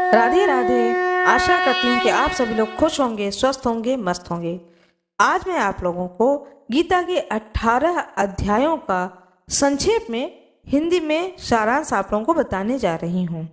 राधे राधे। आशा करती हूँ कि आप सभी लोग खुश होंगे, स्वस्थ होंगे, मस्त होंगे। आज मैं आप लोगों को गीता के 18 अध्यायों का संक्षेप में हिंदी में सारांश आप लोगों को बताने जा रही हूँ।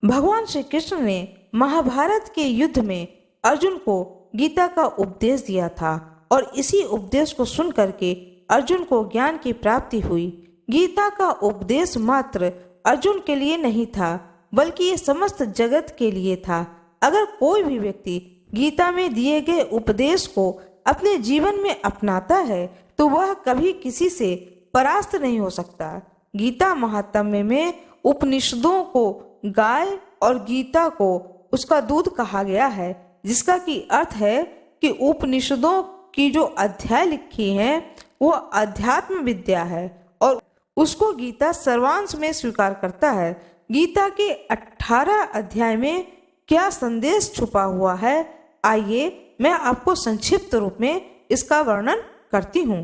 भगवान श्री कृष्ण ने महाभारत के युद्ध में अर्जुन को गीता का उपदेश दिया था और इसी उपदेश को सुन करके अर्जुन को ज्ञान की प्राप्ति हुई। गीता का उपदेश मात्र अर्जुन के लिए नहीं था, बल्कि ये समस्त जगत के लिए था। अगर कोई भी व्यक्ति गीता में दिए गए उपदेश को अपने जीवन में अपनाता है तो वह कभी किसी से परास्त नहीं हो सकता। गीता महात्म्य में उपनिषदों को गाय और गीता को उसका दूध कहा गया है, जिसका की अर्थ है कि उपनिषदों की जो अध्याय लिखी हैं वो अध्यात्म विद्या है और उसको गीता सर्वांश में स्वीकार करता है। गीता के 18 अध्याय में क्या संदेश छुपा हुआ है, आइए मैं आपको संक्षिप्त रूप में इसका वर्णन करती हूँ।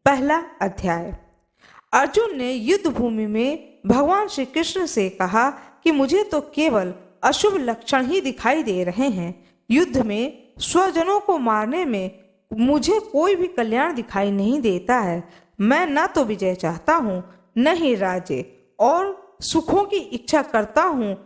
पहला अध्याय। अर्जुन ने युद्ध भूमि में भगवान श्री कृष्ण से कहा कि मुझे तो केवल अशुभ लक्षण ही दिखाई दे रहे हैं। युद्ध में स्वजनों को मारने में मुझे कोई भी कल्याण दिखाई नहीं देता है। मैं न तो विजय चाहता हूँ, न ही राज्य और सुखों की इच्छा करता हूँ।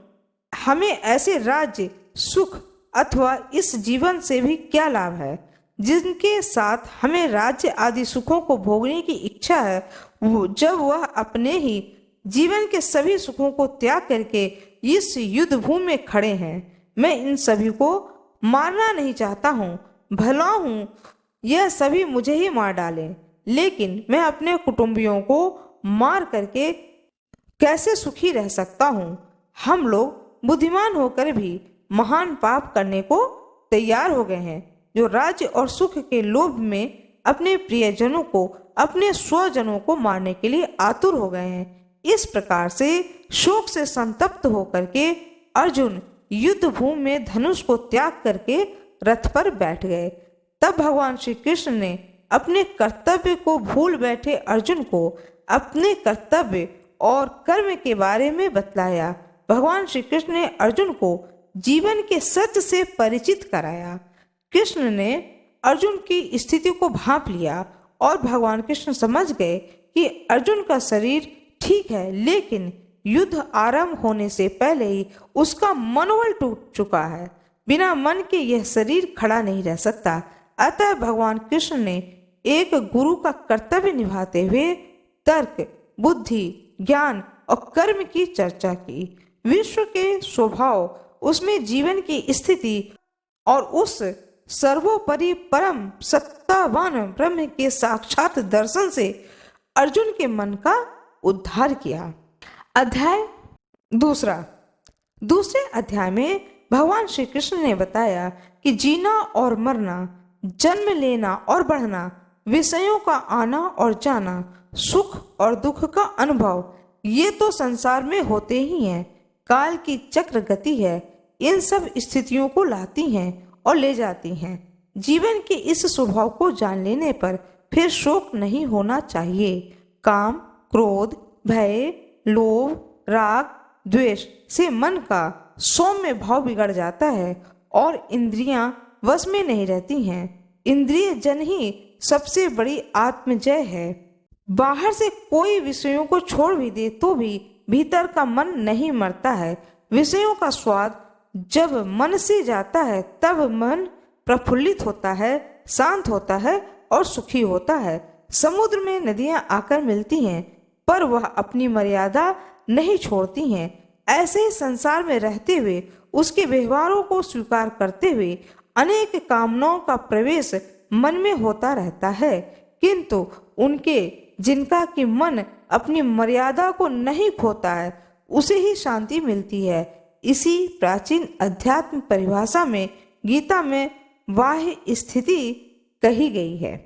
हमें ऐसे राज्य, सुख अथवा इस जीवन से भी क्या लाभ है जिनके साथ हमें राज्य आदि सुखों को भोगने की इच्छा है, जब वह अपने ही जीवन के सभी सुखों को त्याग करके इस युद्ध भूमि में खड़े हैं। मैं इन सभी को मारना नहीं चाहता हूँ, भला हूँ यह सभी मुझे ही मार डालें, लेकिन मैं अपने कुटुंबियों को मार करके कैसे सुखी रह सकता हूँ। हम लोग बुद्धिमान होकर भी महान पाप करने को तैयार हो गए हैं, जो राज्य और सुख के लोभ में अपने प्रियजनों को, अपने स्वजनों को मारने के लिए आतुर हो गए हैं। इस प्रकार से शोक से संतप्त होकर के अर्जुन युद्ध भूमि में धनुष को त्याग करके रथ पर बैठ गए। तब भगवान श्री कृष्ण ने अपने कर्तव्य को भूल बैठे अर्जुन को अपने कर्तव्य और कर्म के बारे में बतलाया। भगवान श्री कृष्ण ने अर्जुन को जीवन के सत्य से परिचित कराया। कृष्ण ने अर्जुन की स्थिति को भांप लिया और भगवान कृष्ण समझ गए कि अर्जुन का शरीर ठीक है, लेकिन युद्ध आरंभ होने से पहले ही उसका मनोबल टूट चुका है। बिना मन के यह शरीर खड़ा नहीं रह सकता। अतः भगवान कृष्ण ने एक गुरु का कर्तव्य निभाते हुए तर्क, बुद्धि, ज्ञान और कर्म की चर्चा की। विश्व के स्वभाव, उसमें जीवन की स्थिति और उस सर्वोपरि परम सत्तावान ब्रह्म के साक्षात दर्शन से अर्जुन के मन का उद्धार किया। अध्याय दूसरा। दूसरे अध्याय में भगवान श्री कृष्ण ने बताया कि जीना और मरना, जन्म लेना और बढ़ना, विषयों का आना और जाना, सुख और दुख का अनुभव, ये तो संसार में होते ही हैं। काल की चक्र गति है, इन सब स्थितियों को लाती हैं और ले जाती हैं। जीवन के इस स्वभाव को जान लेने पर फिर शोक नहीं होना चाहिए। काम, क्रोध, भय, लोभ, राग, द्वेष से मन का सौम्य भाव बिगड़ जाता है और इंद्रियां वश में नहीं रहती हैं। इंद्रिय जन ही सबसे बड़ी आत्मजय है। बाहर से कोई विषयों को छोड़ भी दे तो भी भीतर का मन नहीं मरता है। विषयों का स्वाद जब मन से जाता है तब मन प्रफुल्लित होता है, शांत होता है और सुखी होता है। समुद्र में नदियां आकर मिलती हैं, पर वह अपनी मर्यादा नहीं छोड़ती हैं। ऐसे ही संसार में रहते हुए, उसके व्यवहारों को स्वीकार करते हुए अनेक कामनाओं का प्रवेश मन में होता रहता है, किंतु उनके जिनका कि मन अपनी मर्यादा को नहीं खोता है, उसे ही शांति मिलती है। इसी प्राचीन अध्यात्म परिभाषा में गीता में बाह्य स्थिति कही गई है।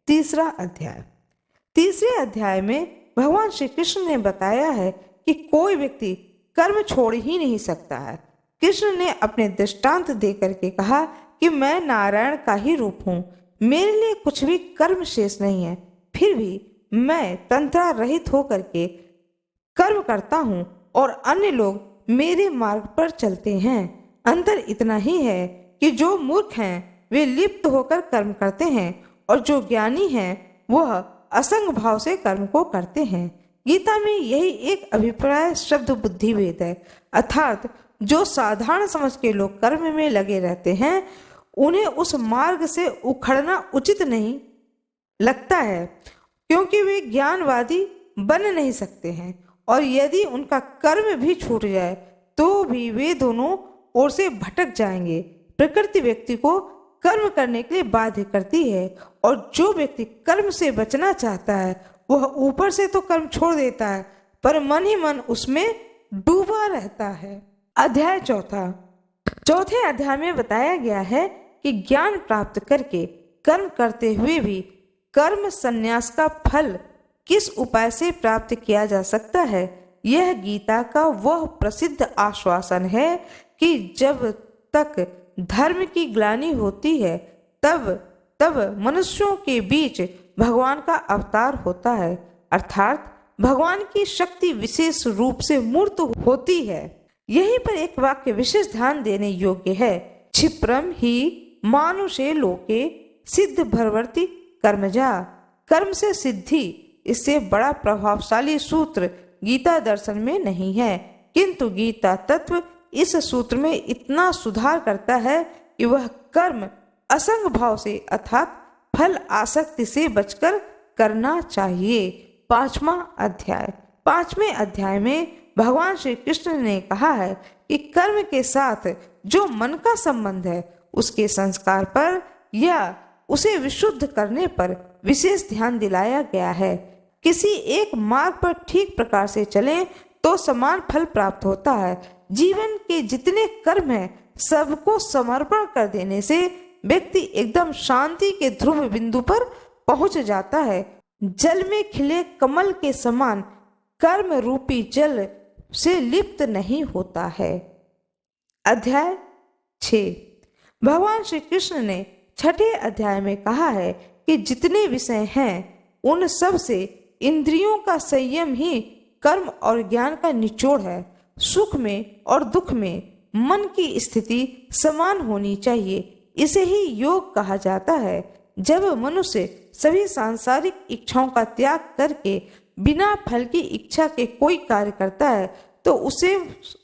तीसरा अध्याय। तीसरे अध्याय में भगवान श्री कृष्ण ने बताया है कि कोई व्यक्ति कर्म छोड़ ही नहीं सकता है। कृष्ण ने अपने दृष्टांत देकर के कहा कि मैं नारायण का ही रूप हूँ, मेरे लिए कुछ भी कर्म शेष नहीं है, फिर भी मैं तंत्रा रहित होकर के कर्म करता हूँ और अन्य लोग मेरे मार्ग पर चलते हैं। अंतर इतना ही है कि जो मूर्ख हैं वे लिप्त होकर कर्म करते हैं और जो ज्ञानी हैं वह असंग भाव से कर्म को करते हैं। गीता में यही एक अभिप्राय शब्द बुद्धि भेद है, अर्थात जो साधारण समझ के लोग कर्म में लगे रहते हैं उन्हें उस मार्ग से उखड़ना उचित नहीं लगता है, क्योंकि वे ज्ञानवादी बन नहीं सकते हैं और यदि उनका कर्म भी छूट जाए तो भी वे दोनों ओर से भटक जाएंगे। प्रकृति व्यक्ति को कर्म करने के लिए बाध्य करती है और जो व्यक्ति कर्म से बचना चाहता है वह ऊपर से तो कर्म छोड़ देता है पर मन ही मन उसमें डूबा रहता है। अध्याय चौथे अध्याय में बताया गया है कि ज्ञान प्राप्त करके कर्म करते हुए भी कर्म संन्यास का फल किस उपाय से प्राप्त किया जा सकता है। यह गीता का वह प्रसिद्ध आश्वासन है कि जब तक धर्म की ग्लानि होती है तब मनुष्यों के बीच भगवान का अवतार होता है, अर्थात भगवान की शक्ति विशेष रूप से मूर्त होती है। यहीं पर एक वाक्य विशेष ध्यान देने योग्य है, क्षिप्रम ही मानुषे लोके सिद्ध भरवर्ती कर्मजा। कर्म से सिद्धि, इससे बड़ा प्रभावशाली सूत्र गीता दर्शन में नहीं है, किंतु गीता तत्व इस सूत्र में इतना सुधार करता है कि वह कर्म असंग भाव से अर्थात फल आसक्ति से बचकर करना चाहिए। पांचवें अध्याय में भगवान श्री कृष्ण ने कहा है कि कर्म के साथ जो मन का संबंध है उसके संस्कार पर या उसे विशुद्ध करने पर विशेष ध्यान दिलाया गया है। किसी एक मार्ग पर ठीक प्रकार से चलें तो समान फल प्राप्त होता है। जीवन के जितने कर्म हैं सबको समर्पण कर देने से व्यक्ति एकदम शांति के ध्रुव बिंदु पर पहुंच जाता है। जल में खिले कमल के समान कर्म रूपी जल से लिप्त नहीं होता है। अध्याय 6 भगवान श्री कृष्ण ने छठे अध्याय में कहा है कि जितने विषय हैं उन सब से इंद्रियों का संयम ही कर्म और ज्ञान का निचोड़ है। सुख में और दुख में मन की स्थिति समान होनी चाहिए, इसे ही योग कहा जाता है। जब मनुष्य सभी सांसारिक इच्छाओं का त्याग करके बिना फल की इच्छा के कोई कार्य करता है तो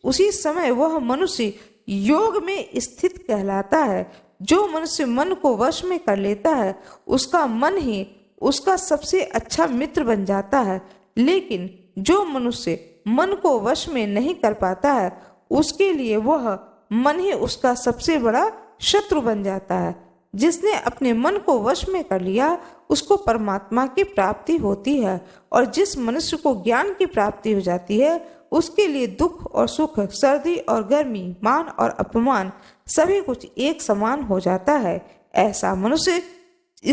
उसी समय वह मनुष्य योग में स्थित कहलाता है। जो मनुष्य मन को वश में कर लेता है उसका मन ही उसका सबसे अच्छा मित्र बन जाता है, लेकिन जो मनुष्य मन को वश में नहीं कर पाता है उसके लिए वह मन ही उसका सबसे बड़ा शत्रु बन जाता है। जिसने अपने मन को वश में कर लिया उसको परमात्मा की प्राप्ति होती है और जिस मनुष्य को ज्ञान की प्राप्ति हो जाती है उसके लिए दुख और सुख, सर्दी और गर्मी, मान और अपमान सभी कुछ एक समान हो जाता है। ऐसा मनुष्य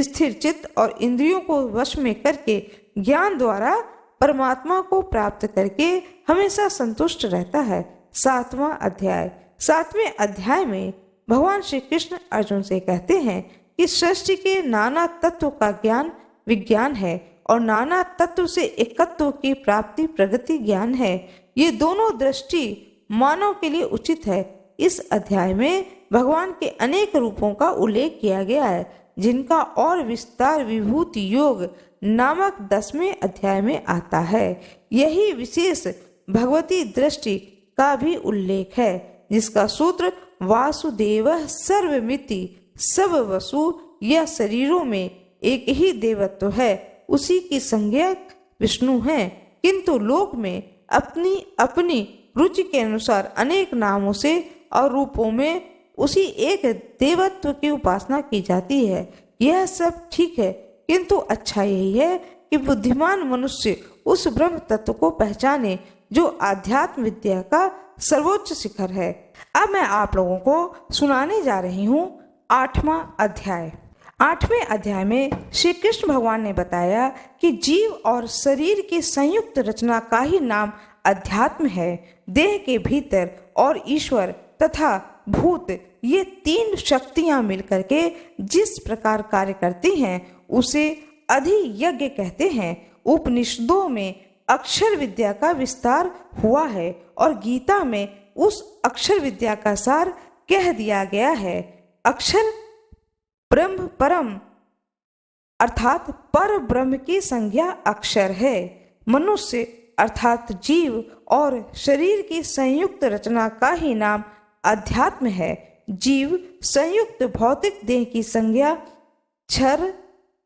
स्थिर चित्त और इंद्रियों को वश में करके ज्ञान द्वारा परमात्मा को प्राप्त करके हमेशा संतुष्ट रहता है। सातवें अध्याय में भगवान श्री कृष्ण अर्जुन से कहते हैं कि सृष्टि के नाना तत्व का ज्ञान विज्ञान है और नाना तत्व से एकत्व की प्राप्ति प्रगति ज्ञान है। ये दोनों दृष्टि मानव के लिए उचित है। इस अध्याय में भगवान के अनेक रूपों का उल्लेख किया गया है जिनका और विस्तार विभूति योग नामक 10वें अध्याय में आता है। यही विशेष भगवती दृष्टि का भी उल्लेख है जिसका सूत्र वासुदेवः सर्वमिति, सब वसु या शरीरों में एक ही देवत्व है, उसी की संज्ञा विष्णु है, किंतु लोक में अपनी अपनी रुचि के अनुसार अनेक नामों से और रूपों में उसी एक देवत्व की उपासना की जाती है। यह सब ठीक है, किंतु अच्छा यही है कि बुद्धिमान मनुष्य उस ब्रह्म तत्व को पहचाने जो आध्यात्म विद्या का सर्वोच्च शिखर है। अब मैं आप लोगों को सुनाने जा रही हूँ 8वां अध्याय। 8वें अध्याय में श्री कृष्ण भगवान ने बताया कि जीव और शरीर की संयुक्त रचना का ही नाम अध्यात्म है। देह के भीतर और ईश्वर तथा भूत ये तीन शक्तियां मिलकर के जिस प्रकार कार्य करती हैं उसे अधियज्ञ कहते हैं। उपनिषदों में अक्षर विद्या का विस्तार हुआ है और गीता में उस अक्षर विद्या का सार कह दिया गया है। अक्षर ब्रह्म परम अर्थात पर ब्रह्म की संज्ञा अक्षर है। मनुष्य अर्थात जीव और शरीर की संयुक्त रचना का ही नाम अध्यात्म है। जीव संयुक्त भौतिक देह की संज्ञा क्षर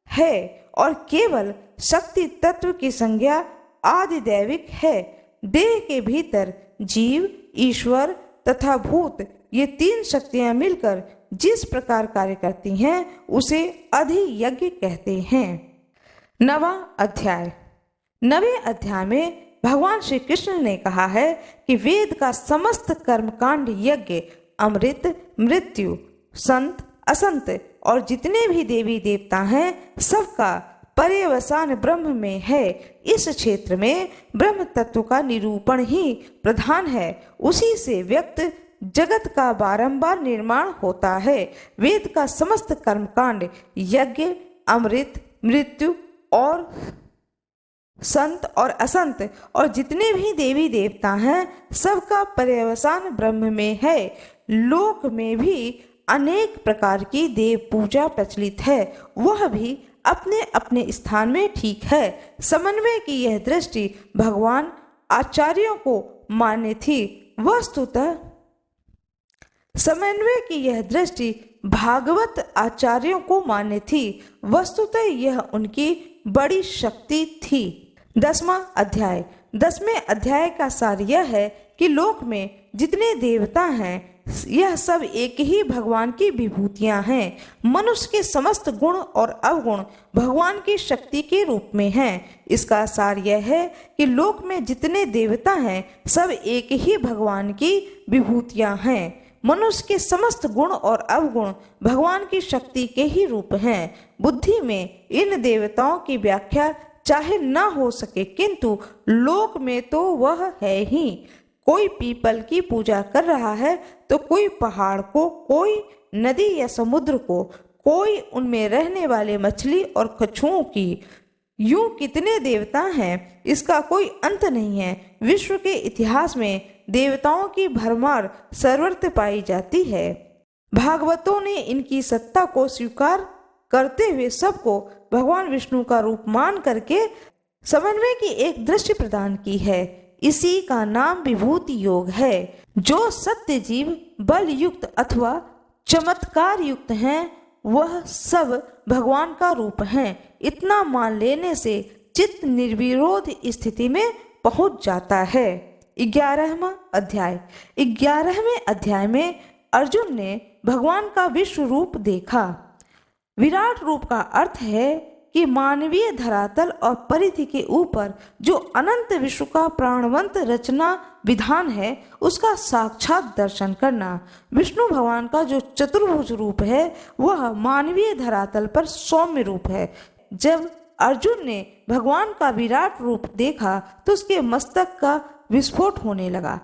है और केवल शक्ति तत्व की संज्ञा आदिदैविक है। देह के भीतर जीव, ईश्वर तथा भूत ये तीन शक्तियां मिलकर जिस प्रकार कार्य करती हैं उसे अधियज्ञ कहते हैं। नवा अध्याय। नवे अध्याय में भगवान श्री कृष्ण ने कहा है कि वेद का समस्त कर्मकांड, यज्ञ, अमृत, मृत्यु, संत, असंत और जितने भी देवी देवता हैं सबका पर्यवसान ब्रह्म में है। इस क्षेत्र में ब्रह्म तत्व का निरूपण ही प्रधान है। उसी से व्यक्त जगत का बारंबार निर्माण होता है। वेद का समस्त कर्मकांड, यज्ञ, अमृत, मृत्यु और संत और असंत और जितने भी देवी देवता हैं सबका पर्यवसान ब्रह्म में है। लोक में भी अनेक प्रकार की देव पूजा प्रचलित है, वह भी अपने अपने स्थान में ठीक है। समन्वय की यह दृष्टि भगवान आचार्यों को मान्य थी। वस्तुतः समन्वय की यह दृष्टि भागवत आचार्यों को मान्य थी। वस्तुतः यह उनकी बड़ी शक्ति थी। 10वां अध्याय। 10वें अध्याय का सार यह है कि लोक में जितने देवता हैं यह सब एक ही भगवान की विभूतियां हैं। मनुष्य के समस्त गुण और अवगुण भगवान की शक्ति के रूप में हैं। इसका सार यह है कि लोक में जितने देवता हैं सब एक ही भगवान की विभूतियां हैं। मनुष्य के समस्त गुण और अवगुण भगवान की शक्ति के ही रूप हैं। बुद्धि में इन देवताओं की व्याख्या चाहे न हो सके किंतु लोक में तो वह है ही। कोई पीपल की पूजा कर रहा है तो कोई पहाड़ को, कोई नदी या समुद्र को, कोई उनमें रहने वाले मछली और कछुओं की। यूं कितने देवता हैं इसका कोई अंत नहीं है। विश्व के इतिहास में देवताओं की भरमार सर्वत्र पाई जाती है। भागवतों ने इनकी सत्ता को स्वीकार करते हुए सबको भगवान विष्णु का रूप मान करके समन्वय की एक दृष्टि प्रदान की है। इसी का नाम विभूति योग है। जो सत्य जीव बल युक्त अथवा चमत्कार युक्त हैं वह सब भगवान का रूप हैं। इतना मान लेने से चित्त निर्विरोध स्थिति में पहुंच जाता है। 11वां अध्याय। 11वें अध्याय में अर्जुन ने भगवान का विश्व रूप देखा। विराट रूप का अर्थ है कि मानवीय धरातल और परिधि के ऊपर जो अनंत विश्व का प्राणवंत रचना विधान है उसका साक्षात दर्शन करना। विष्णु भगवान का जो चतुर्भुज रूप है वह मानवीय धरातल पर सौम्य रूप है। जब अर्जुन ने भगवान का विराट रूप देखा तो उसके मस्तक का विस्फोट होने लगा।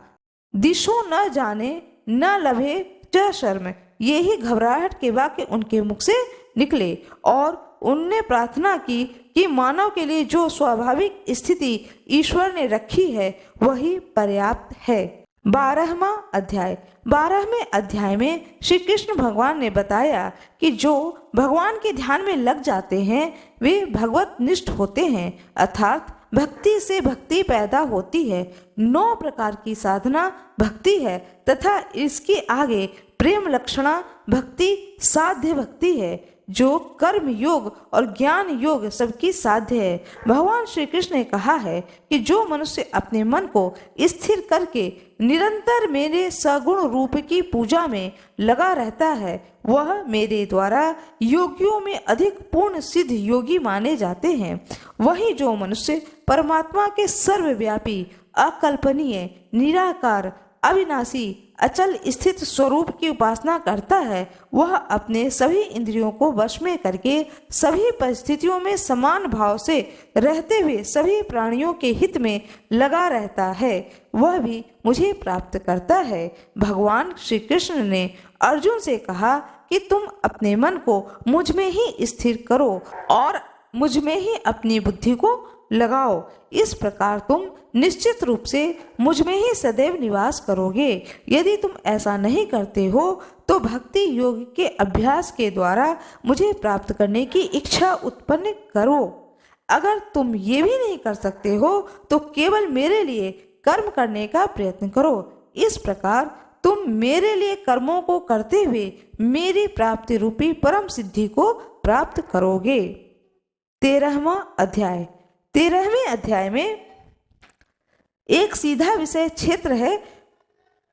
दिशो न जाने न लभे च शर्म, यही घबराहट के वाक्य उनके मुख से निकले और उनने प्रार्थना की कि मानव के लिए जो स्वाभाविक स्थिति ईश्वर ने रखी है वही पर्याप्त है। 12वां अध्याय। 12वें अध्याय में श्री कृष्ण भगवान ने बताया कि जो भगवान के ध्यान में लग जाते हैं वे भगवत निष्ठ होते हैं, अर्थात भक्ति से भक्ति पैदा होती है। 9 प्रकार की साधना भक्ति है तथा इसके आगे प्रेम लक्षणा भक्ति साध्य भक्ति है जो कर्म योग और ज्ञान योग सबकी साध्य है। भगवान श्री कृष्ण ने कहा है कि जो मनुष्य अपने मन को स्थिर करके निरंतर मेरे सगुण रूप की पूजा में लगा रहता है वह मेरे द्वारा योगियों में अधिक पूर्ण सिद्ध योगी माने जाते हैं। वही जो मनुष्य परमात्मा के सर्वव्यापी, अकल्पनीय, निराकार, अविनाशी, अचल स्थित स्वरूप की उपासना करता है वह अपने सभी इंद्रियों को वश में करके सभी परिस्थितियों में समान भाव से रहते हुए सभी प्राणियों के हित में लगा रहता है वह भी मुझे प्राप्त करता है। भगवान श्री कृष्ण ने अर्जुन से कहा कि तुम अपने मन को मुझ में ही स्थिर करो और मुझ में ही अपनी बुद्धि को लगाओ। इस प्रकार तुम निश्चित रूप से मुझ में ही सदैव निवास करोगे। यदि तुम ऐसा नहीं करते हो तो भक्ति योग के अभ्यास के द्वारा मुझे प्राप्त करने की इच्छा उत्पन्न करो। अगर तुम ये भी नहीं कर सकते हो तो केवल मेरे लिए कर्म करने का प्रयत्न करो। इस प्रकार तुम मेरे लिए कर्मों को करते हुए मेरी प्राप्ति रूपी परम सिद्धि को प्राप्त करोगे। 13वां अध्याय। 13वें अध्याय में एक सीधा विषय क्षेत्र है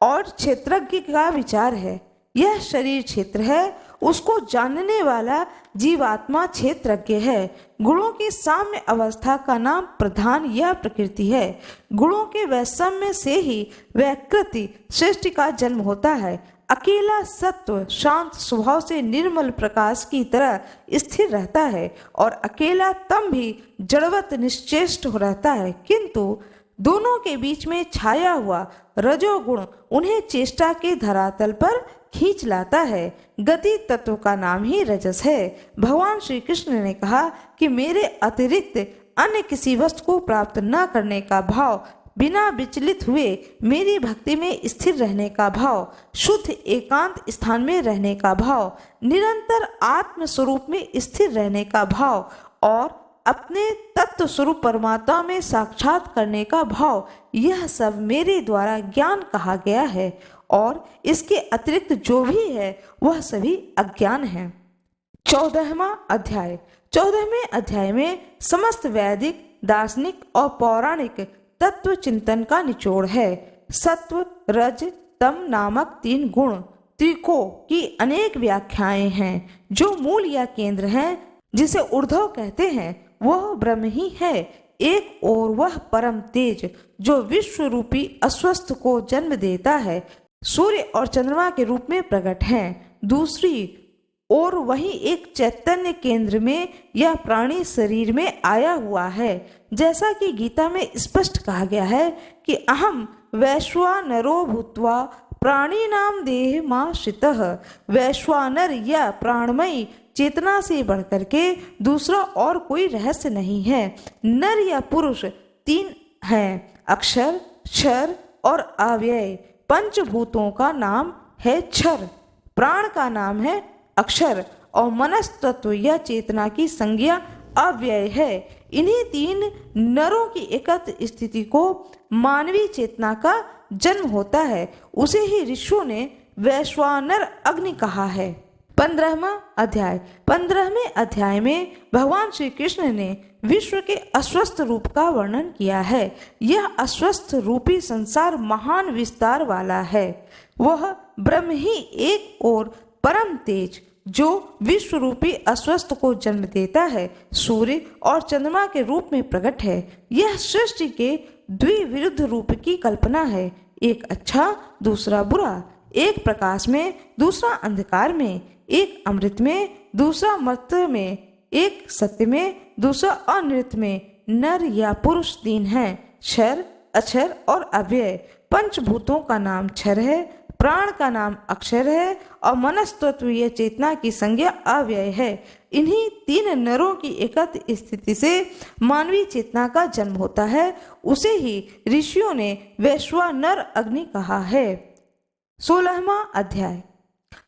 और क्षेत्रज्ञ का विचार है। यह शरीर क्षेत्र है, उसको जानने वाला जीवात्मा क्षेत्रज्ञ है। गुणों की साम्य अवस्था का नाम प्रधान या प्रकृति है। गुणों के वैषम्य से ही वैकृति सृष्टि का जन्म होता है। अकेला सत्व शांत स्वभाव से निर्मल प्रकाश की तरह स्थिर रहता है और अकेला तम भी जड़वत निश्चेष्ट हो रहता है, किंतु दोनों के बीच में छाया हुआ रजोगुण उन्हें चेष्टा के धरातल पर खींच लाता है। गति तत्व का नाम ही रजस है। भगवान श्री कृष्ण ने कहा कि मेरे अतिरिक्त अन्य किसी वस्तु को प्राप्त न करने का भाव, बिना विचलित हुए मेरी भक्ति में स्थिर रहने का भाव, शुद्ध एकांत स्थान में रहने का भाव, निरंतर आत्म स्वरूप में स्थिर रहने का भाव और अपने तत्व स्वरूप परमात्मा में साक्षात करने का भाव, यह सब मेरे द्वारा ज्ञान कहा गया है और इसके अतिरिक्त जो भी है वह सभी अज्ञान है। 14वां अध्याय। 14वें अध्याय में समस्त वैदिक, दार्शनिक और पौराणिक तत्व चिंतन का निचोड़ है। सत्व, रज, तम नामक 3 गुण त्रिको की अनेक व्याख्याएं हैं। जो मूल या केंद्र है, जिसे ऊर्ध्व कहते हैं, वह ब्रह्म ही है। एक और वह परम तेज जो विश्व रूपी अस्वस्थ को जन्म देता है, सूर्य और चंद्रमा के रूप में प्रकट हैं। दूसरी और वही एक चैतन्य केंद्र में या प्राणी शरीर में आया हुआ है। जैसा कि गीता में स्पष्ट कहा गया है कि अहम वैश्वानरो भूत्वा प्राणिनाम देहमाश्रितः। वैश्वानर या प्राणमयी चेतना से बढ़कर के दूसरा और कोई रहस्य नहीं है। नर या पुरुष 3 हैं, अक्षर, क्षर और अव्यय। पंचभूतों का नाम है क्षर, प्राण का नाम है अक्षर और मनस्तत्व या चेतना की संज्ञा अव्यय है। इन्हीं 3 नरों की एकत्र स्थिति को मानवीय चेतना का जन्म होता है। उसे ही ऋषियों ने वैश्वानर अग्नि कहा है। 15वां अध्याय। 15वें अध्याय में भगवान श्री कृष्ण ने विश्व के अस्वस्थ रूप का वर्णन किया है। यह अस्वस्थ रूपी संसार महान विस्तार वाला है। वह ब्रह्म ही एक और परम तेज जो विश्व रूपी अस्वस्थ को जन्म देता है, सूर्य और चंद्रमा के रूप में प्रकट है। यह सृष्टि के द्विविरुद्ध रूप की कल्पना है, एक अच्छा दूसरा बुरा, एक प्रकाश में दूसरा अंधकार में, एक अमृत में दूसरा मर्त्य में, एक सत्य में दूसरा अनृत में। नर या पुरुष 3 हैं, क्षर, अक्षर और अव्यय। पंचभूतों का नाम क्षर है, प्राण का नाम अक्षर है और मनस्तत्व या चेतना की संज्ञा अव्यय है। इन्हीं 3 नरों की एकत्र स्थिति से मानवीय चेतना का जन्म होता है। उसे ही ऋषियों ने वैश्वानर अग्नि कहा है। 16वां अध्याय।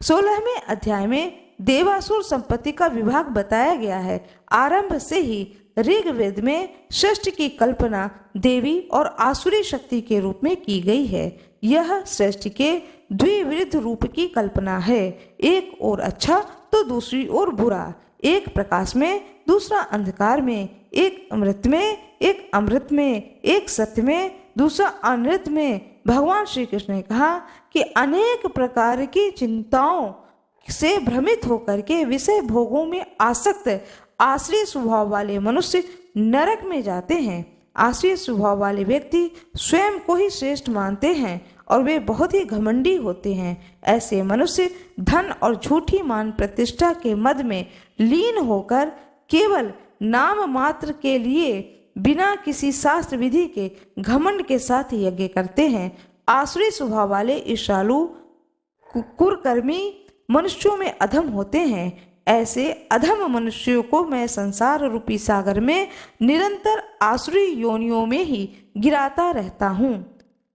16वें अध्याय में देवासुर संपत्ति का विभाग बताया गया है। आरंभ से ही ऋग्वेद में सृष्टि की कल्पना देवी और आसुरी शक्ति के रूप में की गई है। यह सृष्टि के द्विविरुद्ध रूप की कल्पना है, एक और अच्छा तो दूसरी ओर बुरा, एक प्रकाश में दूसरा अंधकार में, एक अमृत में एक अमृत में, एक सत्य में दूसरा अनृत में। भगवान श्री कृष्ण ने कहा कि अनेक प्रकार की चिंताओं से भ्रमित होकर के विषय भोगों में आसक्त आश्रय स्वभाव वाले मनुष्य नरक में जाते हैं। आश्रय स्वभाव वाले व्यक्ति स्वयं को ही श्रेष्ठ मानते हैं और वे बहुत ही घमंडी होते हैं। ऐसे मनुष्य धन और झूठी मान प्रतिष्ठा के मद में लीन होकर केवल नाम मात्र के लिए बिना किसी शास्त्र विधि के घमंड के साथ यज्ञ करते हैं। आसुरी स्वभाव वाले ईर्ष्यालु कुकर्मी मनुष्यों में अधम होते हैं। ऐसे अधम मनुष्यों को मैं संसार रूपी सागर में निरंतर आसुरी योनियों में ही गिराता रहता हूँ।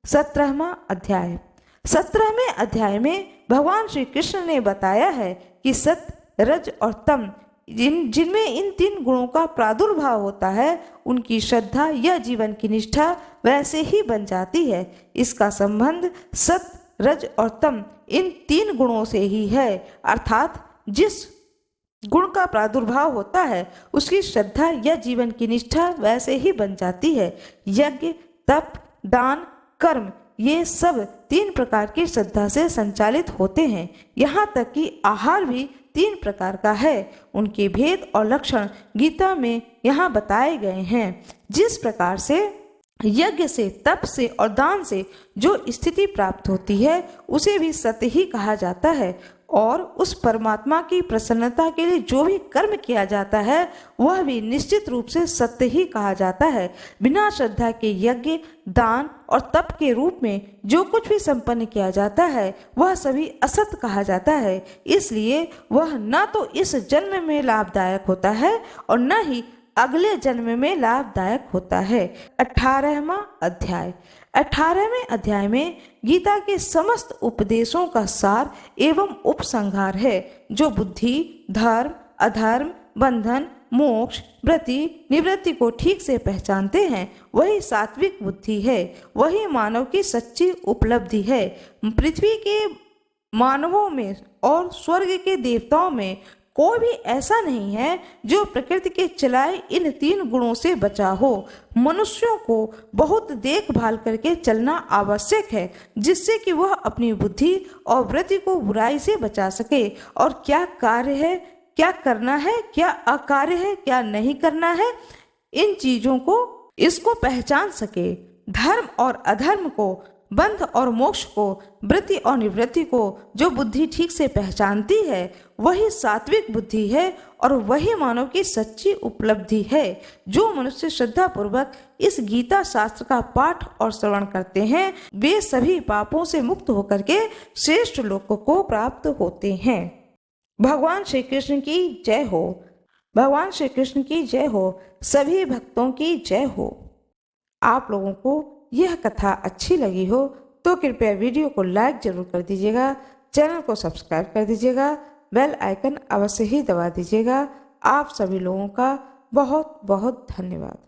17वां अध्याय। 17वें अध्याय में भगवान श्री कृष्ण ने बताया है कि सत्य, रज और तम जिनमें इन 3 गुणों का प्रादुर्भाव होता है, उनकी श्रद्धा या जीवन की निष्ठा वैसे ही बन जाती है। इसका संबंध सत्य, रज और तम इन 3 गुणों से ही है, अर्थात जिस गुण का प्रादुर्भाव होता है उसकी श्रद्धा या जीवन की निष्ठा वैसे ही बन जाती है। यज्ञ, तप, दान, कर्म ये सब 3 प्रकार की श्रद्धा से संचालित होते हैं। यहाँ तक कि आहार भी 3 प्रकार का है। उनके भेद और लक्षण गीता में यहाँ बताए गए हैं। जिस प्रकार से यज्ञ से, तप से और दान से जो स्थिति प्राप्त होती है उसे भी सत्य ही कहा जाता है, और उस परमात्मा की प्रसन्नता के लिए जो भी कर्म किया जाता है वह भी निश्चित रूप से सत्य ही कहा जाता है। बिना श्रद्धा के यज्ञ, दान और तप के रूप में जो कुछ भी संपन्न किया जाता है वह सभी असत कहा जाता है। इसलिए वह न तो इस जन्म में लाभदायक होता है और न ही अगले जन्म में लाभदायक होता है। 18वां अध्याय। 18वें अध्याय में गीता के समस्त उपदेशों का सार एवं उपसंहार है। जो बुद्धि, धर्म, अधर्म, बंधन, मोक्ष, वृत्ति, निवृत्ति को ठीक से पहचानते हैं वही सात्विक बुद्धि है, वही मानव की सच्ची उपलब्धि है। पृथ्वी के मानवों में और स्वर्ग के देवताओं में कोई भी ऐसा नहीं है जो प्रकृति के चलाए इन 3 गुणों से बचा हो। मनुष्यों को बहुत देखभाल करके चलना आवश्यक है, जिससे कि वह अपनी बुद्धि और वृत्ति को बुराई से बचा सके, और क्या कार्य है, क्या करना है, क्या अकार्य है, क्या नहीं करना है, इन चीजों को इसको पहचान सके। धर्म और अधर्म को, बंध और मोक्ष को, वृत्ति और निवृत्ति को जो बुद्धि ठीक से पहचानती है वही सात्विक बुद्धि है, और वही मानव की सच्ची उपलब्धि है। जो मनुष्य श्रद्धा पूर्वक इस गीता शास्त्र का पाठ और श्रवण करते हैं वे सभी पापों से मुक्त होकर के श्रेष्ठ लोक को प्राप्त होते हैं। भगवान श्री कृष्ण की जय हो। भगवान श्री कृष्ण की जय हो। सभी भक्तों की जय हो। आप लोगों को यह कथा अच्छी लगी हो तो कृपया वीडियो को लाइक जरूर कर दीजिएगा, चैनल को सब्सक्राइब कर दीजिएगा, बेल आइकन अवश्य ही दबा दीजिएगा। आप सभी लोगों का बहुत बहुत धन्यवाद।